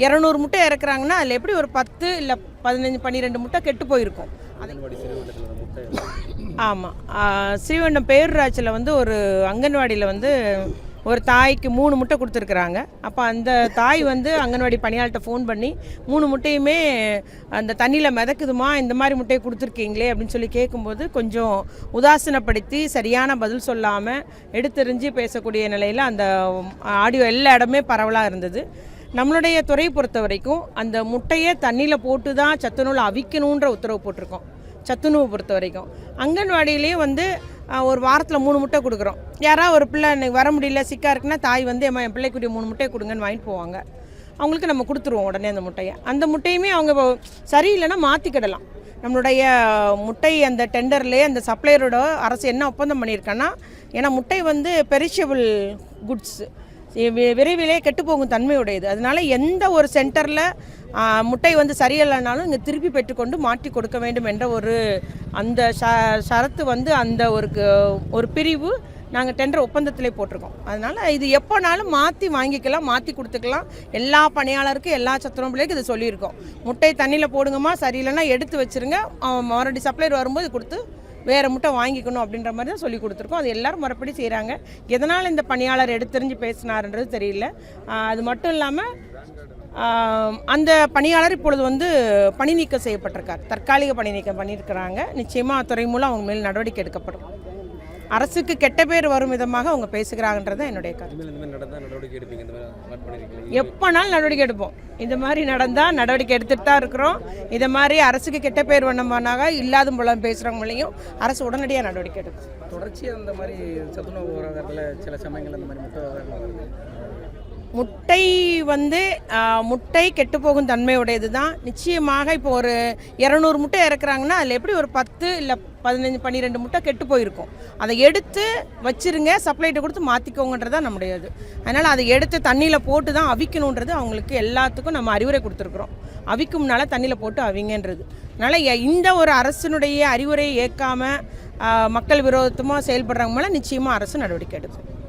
200 முட்டை இறக்குறாங்கன்னா அதில் எப்படி ஒரு 10 இல்லை 15 12 முட்டை கெட்டு போயிருக்கும். ஆமாம், ஸ்ரீவைகுண்டம் பேரூராட்சியில் வந்து ஒரு அங்கன்வாடியில் வந்து ஒரு தாய்க்கு 3 முட்டை கொடுத்துருக்குறாங்க. அப்போ அந்த தாய் வந்து அங்கன்வாடி பணியாளர்கிட்ட ஃபோன் பண்ணி 3 முட்டையுமே அந்த தண்ணியில் மிதக்குதுமா, இந்த மாதிரி முட்டையை கொடுத்துருக்கீங்களே அப்படின்னு சொல்லி கேட்கும்போது கொஞ்சம் உதாசீனப்படுத்தி சரியான பதில் சொல்லாமல் எடுத்தெறிஞ்சு பேசக்கூடிய நிலையில் அந்த ஆடியோ எல்லா இடமே பரவலாக இருந்தது. நம்மளுடைய துறையை பொறுத்த வரைக்கும் அந்த முட்டையை தண்ணியில் போட்டு தான் சத்துணவில் அவிக்கணுன்ற உத்தரவு போட்டிருக்கோம். சத்துணவு பொறுத்த வரைக்கும் அங்கன்வாடியிலேயும் வந்து ஒரு வாரத்தில் 3 முட்டை கொடுக்குறோம். யாராவது ஒரு பிள்ளை எனக்கு வர முடியல சிக்காக இருக்குன்னா தாய் வந்து என் பிள்ளைக்குரிய 3 முட்டையை கொடுங்கன்னு வாங்கிட்டு போவாங்க. அவங்களுக்கு நம்ம கொடுத்துருவோம் உடனே அந்த முட்டையை. அந்த முட்டையுமே அவங்க சரியில்லைன்னா மாற்றிக்கிடலாம். நம்மளுடைய முட்டை அந்த டெண்டர்லேயே அந்த சப்ளையரோட அரசு என்ன ஒப்பந்தம் பண்ணியிருக்கேன்னா, ஏன்னா முட்டை வந்து பெரிஷபிள் குட்ஸ், விரைவிலே கெட்டுப்போகும் தன்மையுடையது. அதனால எந்த ஒரு சென்டரில் முட்டை வந்து சரியில்லைனாலும் இங்கே திருப்பி பெற்றுக்கொண்டு மாற்றி கொடுக்க வேண்டும் என்ற ஒரு அந்த ஷரத்து வந்து அந்த ஒரு பிரிவு நாங்கள் டெண்டர் ஒப்பந்தத்திலே போட்டிருக்கோம். அதனால் இது எப்போனாலும் மாற்றி வாங்கிக்கலாம், மாற்றி கொடுத்துக்கலாம். எல்லா பணியாளருக்கும் எல்லா சத்துணவு பிள்ளைக்கும் இது சொல்லியிருக்கோம். முட்டை தண்ணியில் போடுங்கம்மா, சரியில்லைன்னா எடுத்து வச்சுருங்க, மறுபடியும் சப்ளையர் வரும்போது கொடுத்து வேறு முட்டை வாங்கிக்கணும் அப்படின்ற மாதிரி தான் சொல்லி கொடுத்துருக்கோம். அது எல்லோரும் முறைப்படி செய்கிறாங்க. எதனால் இந்த பணியாளர் எடுத்தெறிஞ்சு பேசினார்ன்றது தெரியல. அது மட்டும் இல்லாமல் அந்த பணியாளர் இப்பொழுது வந்து பணி நீக்கம் செய்யப்பட்டிருக்கார். தற்காலிக பணி நீக்கம் பண்ணியிருக்கிறாங்க. நிச்சயமாக துறை மூலம் அவங்க மேல் நடவடிக்கை எடுக்கப்படும். அரசுக்கு கெட்ட பேர் வரும் விதமாக அவங்க பேசுகிறாங்கன்றது என்னுடைய கருத்து. எப்போனாலும் நடவடிக்கை எடுப்போம். இந்த மாதிரி நடந்தால் நடவடிக்கை எடுத்துகிட்டு தான் இருக்கிறோம். இதை மாதிரி அரசுக்கு கெட்ட பேர் வண்ணமானாக இல்லாத போல பேசுகிறவங்களையும் அரசு உடனடியாக நடவடிக்கை எடுக்கும். தொடர்ச்சியாக அந்த மாதிரி சத்துணவு விவகாரத்தில் சில சமயங்கள் அந்த மாதிரி முட்டை விவகாரம் வருது. முட்டை வந்து முட்டை கெட்டுப்போகும் தன்மையுடையது தான். நிச்சயமாக இப்போ ஒரு 200 முட்டை இறக்குறாங்கன்னா அதில் எப்படி ஒரு 10 இல்லை 15 12 முட்டை கெட்டு போயிருக்கும். அதை எடுத்து வச்சுருங்க, சப்ளைட்டை கொடுத்து மாற்றிக்கோங்கன்றது தான் நம்முடையது. அதனால் அதை எடுத்து தண்ணியில் போட்டு தான் அவிக்கணுன்றது அவங்களுக்கு எல்லாத்துக்கும் நம்ம அறிவுரை கொடுத்துருக்குறோம். அவிக்கும்னால தண்ணியில் போட்டு அவிங்கன்றது. அதனால் இந்த ஒரு அரசினுடைய அறிவுரையை ஏற்காமல் மக்கள் விரோதமாக செயல்படுறவங்க மேலே நிச்சயமாக அரசு நடவடிக்கை எடுக்கும்.